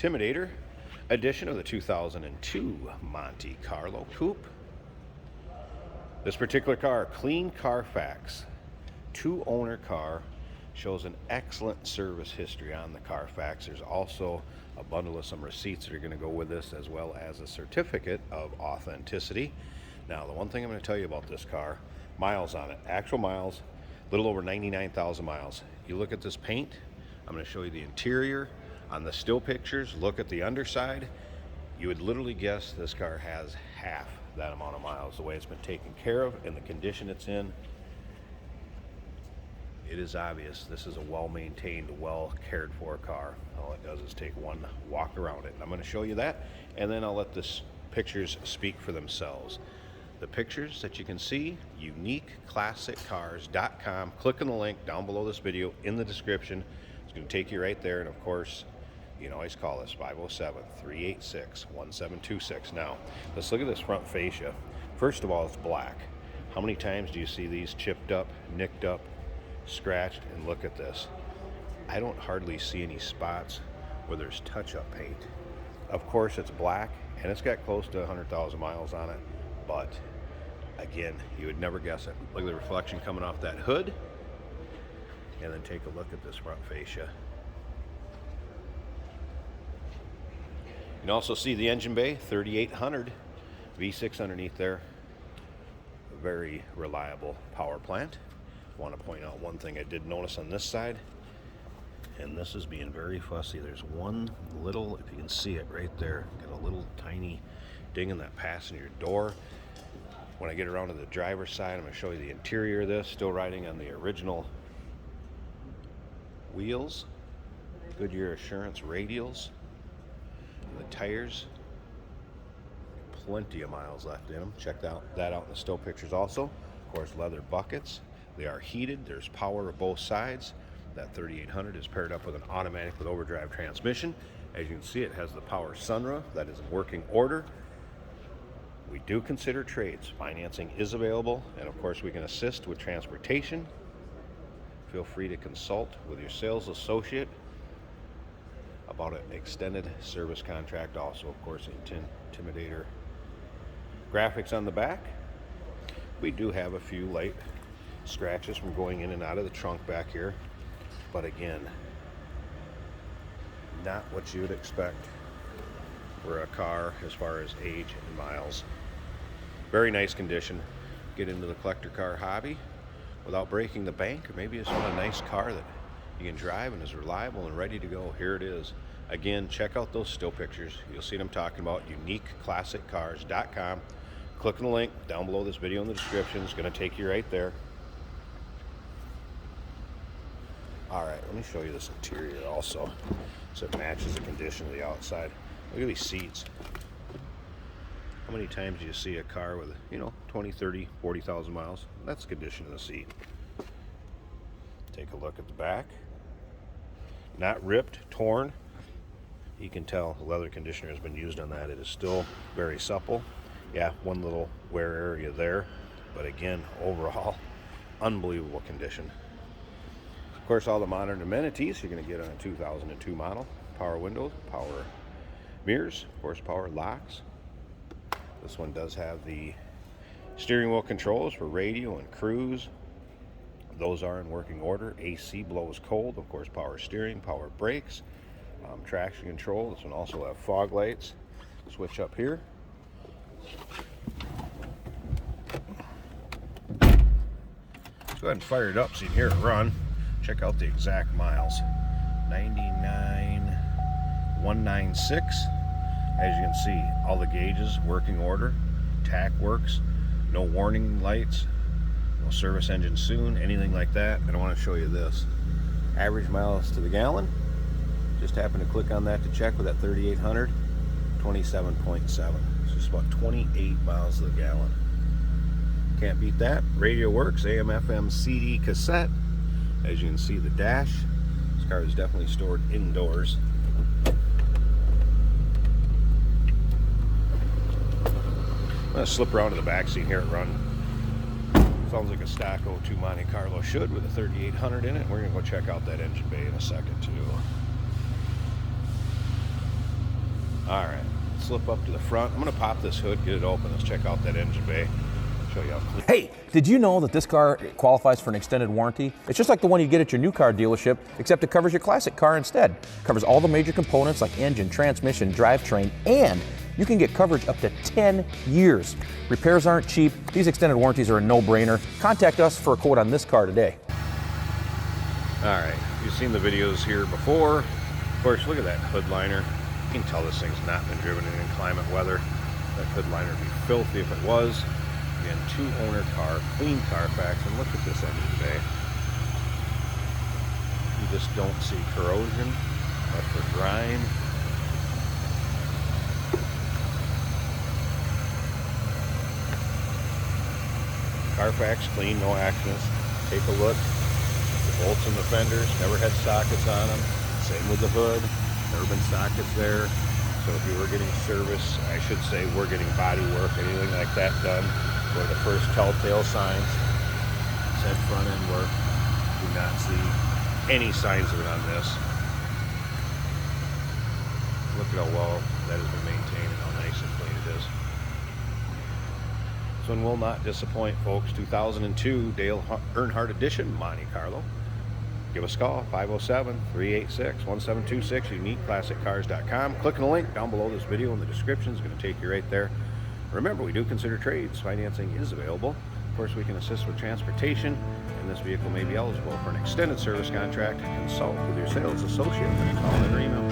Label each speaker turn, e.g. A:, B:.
A: Intimidator edition of the 2002 Monte Carlo Coupe. This particular car, clean Carfax, two-owner car, shows an excellent service history on the Carfax. There's also a bundle of some receipts that are going to go with this, as well as a certificate of authenticity. Now, the one thing I'm going to tell you about this car, miles on it, actual miles, a little over 99,000 miles. You look at this paint, I'm going to show you the interior. On the still pictures, look at the underside. You would literally guess this car has half that amount of miles, the way it's been taken care of and the condition it's in. It is obvious this is a well-maintained, well-cared-for car. All it does is take one walk around it. And I'm going to show you that, and then I'll let the pictures speak for themselves. The pictures that you can see, uniqueclassiccars.com. Click on the link down below this video in the description. It's going to take you right there, and of course, you can always call us 507-386-1726. Now, let's look at this front fascia. First of all, it's black. How many times do you see these chipped up, nicked up, scratched? And look at this. I don't hardly see any spots where there's touch-up paint. Of course, it's black, and it's got close to 100,000 miles on it, but again, you would never guess it. Look at the reflection coming off that hood, and then take a look at this front fascia. You can also see the engine bay, 3800 V6 underneath there. A very reliable power plant. I want to point out one thing I did notice on this side, and this is being very fussy. There's one little, if you can see it right there, got a little tiny ding in that passenger door. When I get around to the driver's side, I'm going to show you the interior of this. Still riding on the original wheels, Goodyear Assurance radials. The tires, plenty of miles left in them. Check that out in the still pictures also. Of course, leather buckets. They are heated. There's power on both sides. That 3800 is paired up with an automatic with overdrive transmission. As you can see, it has the power sunroof that is in working order. We do consider trades. Financing is available, and of course we can assist with transportation. Feel free to consult with your sales associate about an extended service contract. Also, of course, Intimidator graphics on the back. We do have a few light scratches from going in and out of the trunk back here, but again, not what you would expect for a car as far as age and miles. Very nice condition. Get into the collector car hobby without breaking the bank, or maybe it's not a nice car that you can drive and is reliable and ready to go. Here it is. Again, check out those still pictures. You'll see what I'm talking about. uniqueclassiccars.com. Click on the link down below this video in the description. It's going to take you right there. All right, let me show you this interior also, so it matches the condition of the outside. Look at these seats. How many times do you see a car with, 20, 30, 40,000 miles? That's the condition of the seat. Take a look at the back. Not ripped, torn. You can tell the leather conditioner has been used on that. It is still very supple. Yeah, one little wear area there, but again, overall, unbelievable condition. Of course, all the modern amenities you're going to get on a 2002 model. Power windows, power mirrors, of course, power locks. This one does have the steering wheel controls for radio and cruise. Those are in working order. AC blows cold, of course, power steering, power brakes, traction control. This one also have fog lights. Switch up here. Let's go ahead and fire it up so you can hear it run. Check out the exact miles. 99,196. As you can see, all the gauges working order. Tack works. No warning lights. No service engine soon. Anything like that. And I want to show you this. Average miles to the gallon. Just happened to click on that to check with that 3800. 27.7. So just about 28 miles to the gallon. Can't beat that. Radio works. AM, FM, CD, cassette. As you can see, the dash. This car is definitely stored indoors. I'm going to slip around to the back seat here and run. Sounds like a stock 02 Monte Carlo should, with a 3800 in it. We're going to go check out that engine bay in a second too. All right, slip up to the front. I'm gonna pop this hood, get it open. Let's check out that engine bay. Show you how clean.
B: Hey, did you know that this car qualifies for an extended warranty? It's just like the one you get at your new car dealership, except it covers your classic car instead. It covers all the major components like engine, transmission, drivetrain, and you can get coverage up to 10 years. Repairs aren't cheap. These extended warranties are a no-brainer. Contact us for a quote on this car today.
A: All right, you've seen the videos here before. Of course, look at that hood liner. You can tell this thing's not been driven in inclement weather. That hood liner would be filthy if it was. Again, 2-owner car, clean Carfax, and look at this engine bay. You just don't see corrosion, left for grime. Carfax clean, no accidents. Take a look. The bolts and the fenders never had sockets on them. Same with the hood, never been sockets there. So if you were getting service, I should say we're getting body work, anything like that done, were the first telltale signs. Said front end work. Do not see any signs of it on this. Look at how well that has been maintained and how nice and clean it is. This one will not disappoint, folks. 2002 Dale Earnhardt Edition, Monte Carlo. Give us a call, 507-386-1726, uniqueclassiccars.com. Click on the link down below this video in the description. It's going to take you right there. Remember, we do consider trades. Financing is available. Of course, we can assist with transportation, and this vehicle may be eligible for an extended service contract. Consult with your sales associate. Call or email.